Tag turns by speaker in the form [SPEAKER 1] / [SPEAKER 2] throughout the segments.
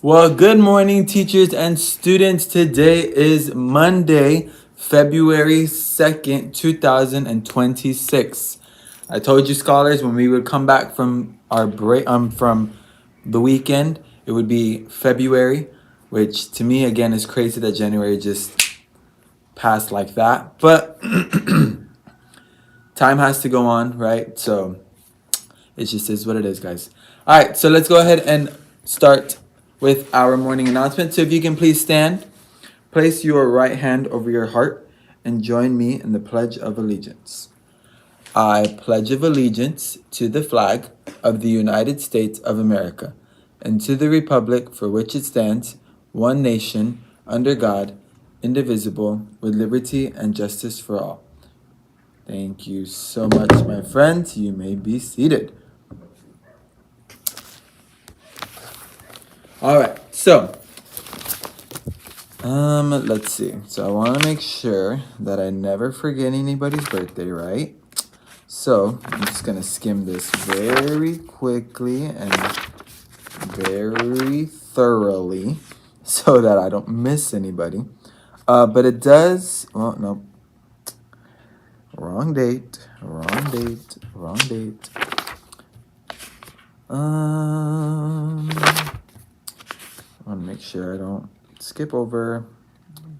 [SPEAKER 1] Well, good morning, teachers and students. Today is Monday, February 2nd, 2026. I told you, scholars, when we would come back from our break, from the weekend, it would be February, which to me, again, is crazy that January just passed like that. But time has to go on, right? So it just is what it is, guys. All right, so let's go ahead and start with our morning announcement. So if you can please stand, place your right hand over your heart, and join me in the Pledge of Allegiance. I pledge of allegiance to the flag of the United States of America and to the republic for which it stands, one nation, under God, indivisible, with liberty and justice for all. Thank you so much, my friends. You may be seated. All right, so let's see. So I want to make sure that I never forget anybody's birthday, right? So I'm just gonna skim this very quickly and very thoroughly so that I don't miss anybody. But it does. Oh no, wrong date. Wrong date. Wrong date. I want to make sure I don't skip over.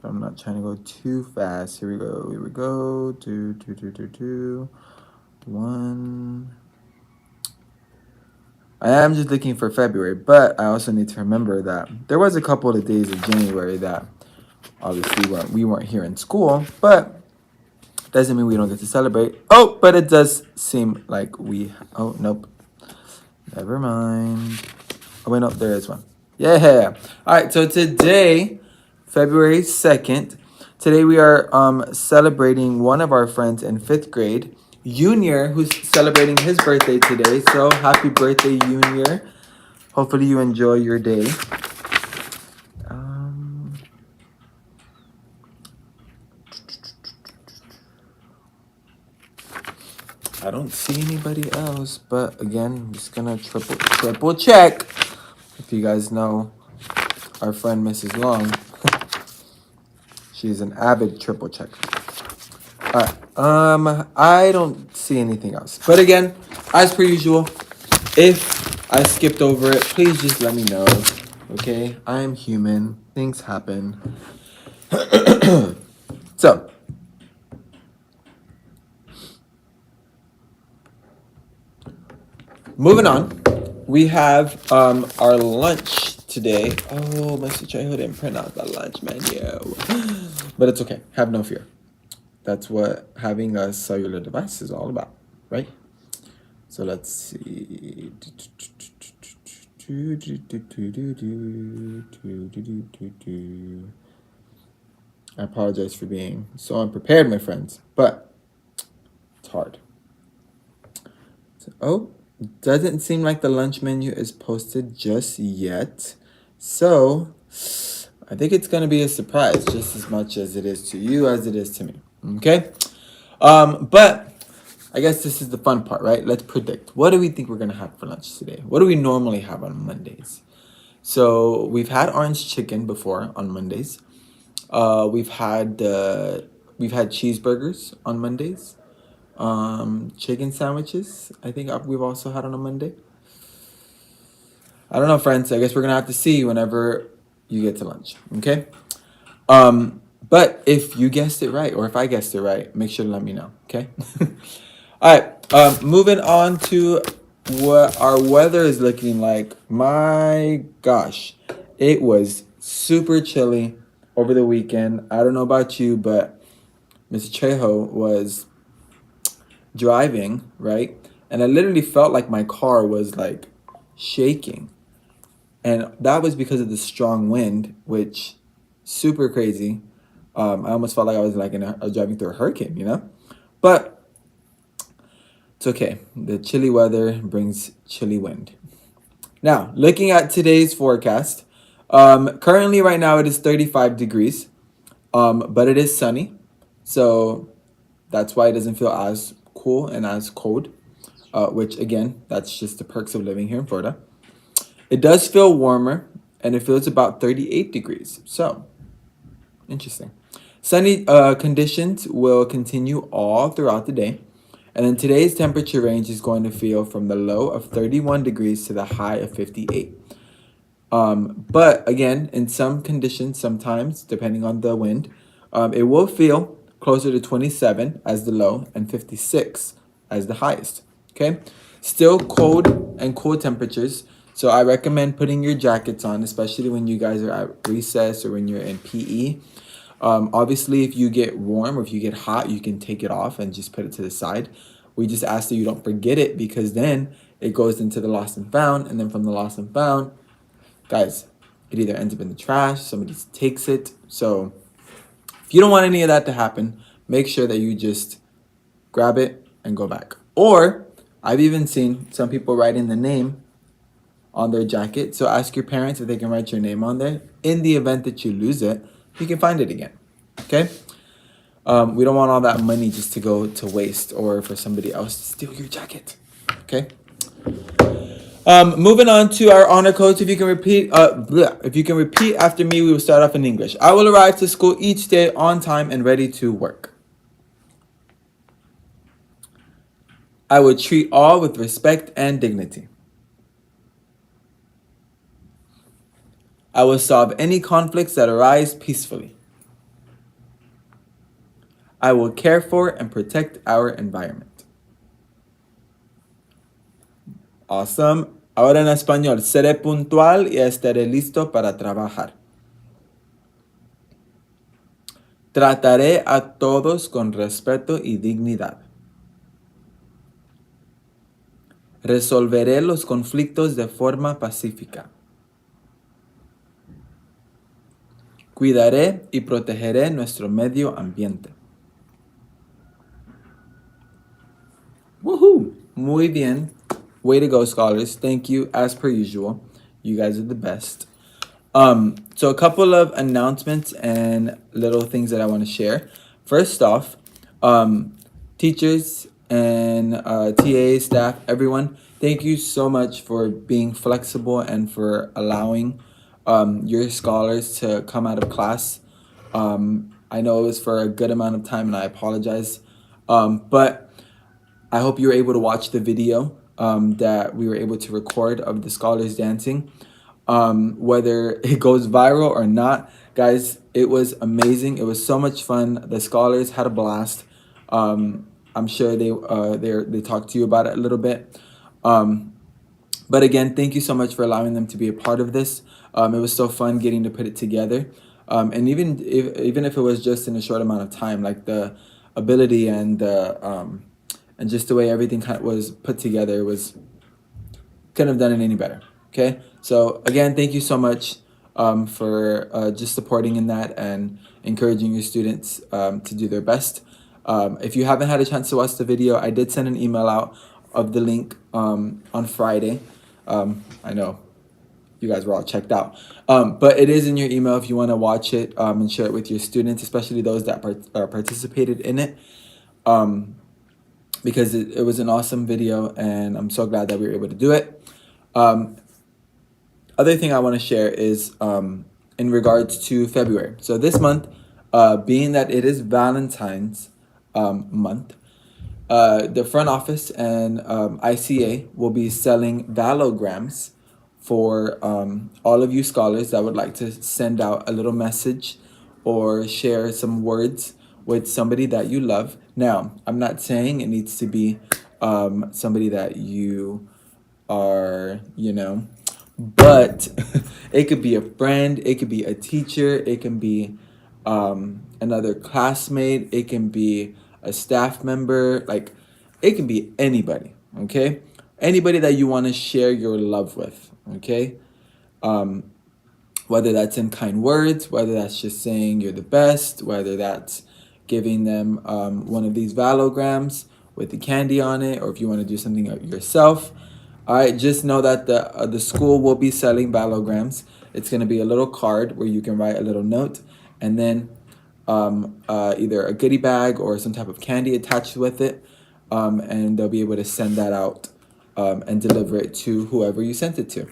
[SPEAKER 1] I'm not trying to go too fast. Here we go. Here we go. Two. One. I am just looking for February, but I also need to remember that there was a couple of days of January that obviously we weren't here in school, but doesn't mean we don't get to celebrate. Oh, but it does seem like we. Oh, nope. Never mind. Oh, wait, no, there is one. Yeah. All right, so today, February 2nd, today we are celebrating one of our friends in 5th grade, Junior, who's celebrating his birthday today. So happy birthday, Junior. Hopefully you enjoy your day. I don't see anybody else, but again, I'm just gonna triple check. If you guys know our friend Mrs. Long, she's an avid triple checker. All right. I don't see anything else. But again, as per usual, if I skipped over it, please just let me know. Okay? I am human. Things happen. So, moving on. We have our lunch today. Oh, Mr. Trejo didn't print out the lunch menu. But it's okay. Have no fear. That's what having a cellular device is all about, right? So let's see. I apologize for being so unprepared, my friends, but it's hard. So, doesn't seem like the lunch menu is posted just yet. So I think it's going to be a surprise just as much as it is to you as it is to me. Okay? But I guess this is the fun part, right? Let's predict. What do we think we're going to have for lunch today? What do we normally have on Mondays? So we've had orange chicken before on Mondays. We've had cheeseburgers on Mondays. Chicken sandwiches. I think we've also had on a Monday. I don't know, friends. I guess we're gonna have to see whenever you get to lunch. Okay. But if you guessed it right, or if I guessed it right, make sure to let me know. Okay. All right. Moving on to what our weather is looking like. My gosh, it was super chilly over the weekend. I don't know about you, but Mr. Trejo was driving, right? And I literally felt like my car was like shaking. And that was because of the strong wind, which super crazy. I almost felt like I was like I was driving through a hurricane, you know? But it's okay. The chilly weather brings chilly wind. Now, looking at today's forecast, currently right now it is 35 degrees, but it is sunny. So that's why it doesn't feel as cool and as cold, which again, that's just the perks of living here in Florida. It does feel warmer, and it feels about 38 degrees. So, interesting. Sunny conditions will continue all throughout the day. And then today's temperature range is going to feel from the low of 31 degrees to the high of 58. But again, in some conditions, sometimes, depending on the wind, it will feel closer to 27 as the low and 56 as the highest. Okay? Still cold and cool temperatures. So I recommend putting your jackets on, especially when you guys are at recess or when you're in PE. Obviously, if you get warm or if you get hot, you can take it off and just put it to the side. We just ask that you don't forget it, because then it goes into the lost and found. And then from the lost and found, guys, it either ends up in the trash, somebody takes it. So if you don't want any of that to happen, make sure that you just grab it and go back. Or I've even seen some people writing the name on their jacket. So ask your parents if they can write your name on there. In the event that you lose it, you can find it again. Okay? We don't want all that money just to go to waste or for somebody else to steal your jacket. Okay? Moving on to our honor codes. If you can repeat, after me, we will start off in English. I will arrive to school each day on time and ready to work. I will treat all with respect and dignity. I will solve any conflicts that arise peacefully. I will care for and protect our environment. Awesome. Ahora en español. Seré puntual y estaré listo para trabajar. Trataré a todos con respeto y dignidad. Resolveré los conflictos de forma pacífica. Cuidaré y protegeré nuestro medio ambiente. Woohoo! Muy bien. Way to go, scholars. Thank you, as per usual. You guys are the best. So a couple of announcements and little things that I want to share. First off, teachers and TAs, staff, everyone, thank you so much for being flexible and for allowing your scholars to come out of class. I know it was for a good amount of time, and I apologize. But I hope you were able to watch the video that we were able to record of the scholars dancing. Whether it goes viral or not, guys, it was amazing. It was so much fun. The scholars had a blast. I'm sure they talked to you about it a little bit. But again, thank you so much for allowing them to be a part of this. It was so fun getting to put it together. And even if it was just in a short amount of time, like the ability and and just the way everything kind of was put together couldn't have done it any better. Okay, so again, thank you so much for just supporting in that and encouraging your students to do their best. If you haven't had a chance to watch the video, I did send an email out of the link on Friday. I know you guys were all checked out, but it is in your email if you want to watch it and share it with your students, especially those that participated in it. Because it was an awesome video, and I'm so glad that we were able to do it. Other thing I want to share is in regards to February. So this month, being that it is Valentine's month, the front office and ICA will be selling valograms for all of you scholars that would like to send out a little message or share some words with somebody that you love. Now, I'm not saying it needs to be somebody that you are, but it could be a friend, it could be a teacher, it can be another classmate, it can be a staff member, like it can be anybody, okay? Anybody that you want to share your love with, okay? Whether that's in kind words, whether that's just saying you're the best, whether that's giving them one of these valograms with the candy on it, or if you want to do something yourself. All right, just know that the school will be selling valograms. It's going to be a little card where you can write a little note, and then either a goodie bag or some type of candy attached with it, and they'll be able to send that out and deliver it to whoever you sent it to.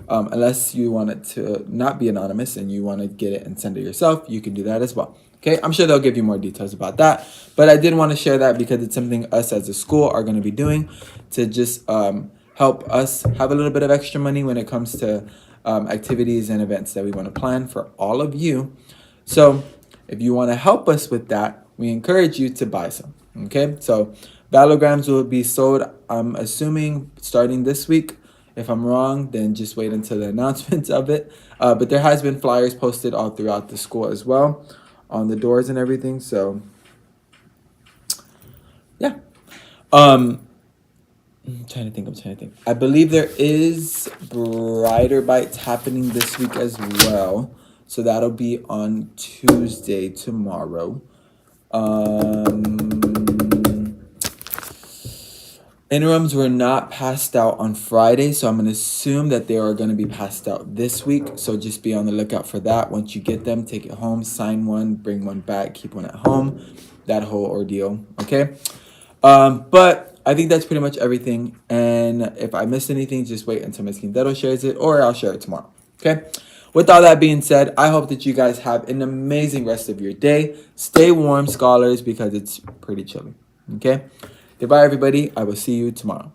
[SPEAKER 1] Unless you want it to not be anonymous and you want to get it and send it yourself, you can do that as well. Okay, I'm sure they'll give you more details about that, but I did want to share that because it's something us as a school are going to be doing to just help us have a little bit of extra money when it comes to activities and events that we want to plan for all of you. So if you want to help us with that, we encourage you to buy some. Okay, so Valograms will be sold, I'm assuming, starting this week. If I'm wrong, then just wait until the announcements of it. But there has been flyers posted all throughout the school as well, on the doors and everything. So, yeah. I'm trying to think. I believe there is Brighter Bites happening this week as well. So that'll be on Tuesday, tomorrow. Interims were not passed out on Friday, so I'm going to assume that they are going to be passed out this week. So just be on the lookout for that. Once you get them, take it home, sign one, bring one back, keep one at home. That whole ordeal, okay? But I think that's pretty much everything. And if I missed anything, just wait until Ms. Quintero shares it, or I'll share it tomorrow, okay? With all that being said, I hope that you guys have an amazing rest of your day. Stay warm, scholars, because it's pretty chilly, okay? Goodbye, everybody. I will see you tomorrow.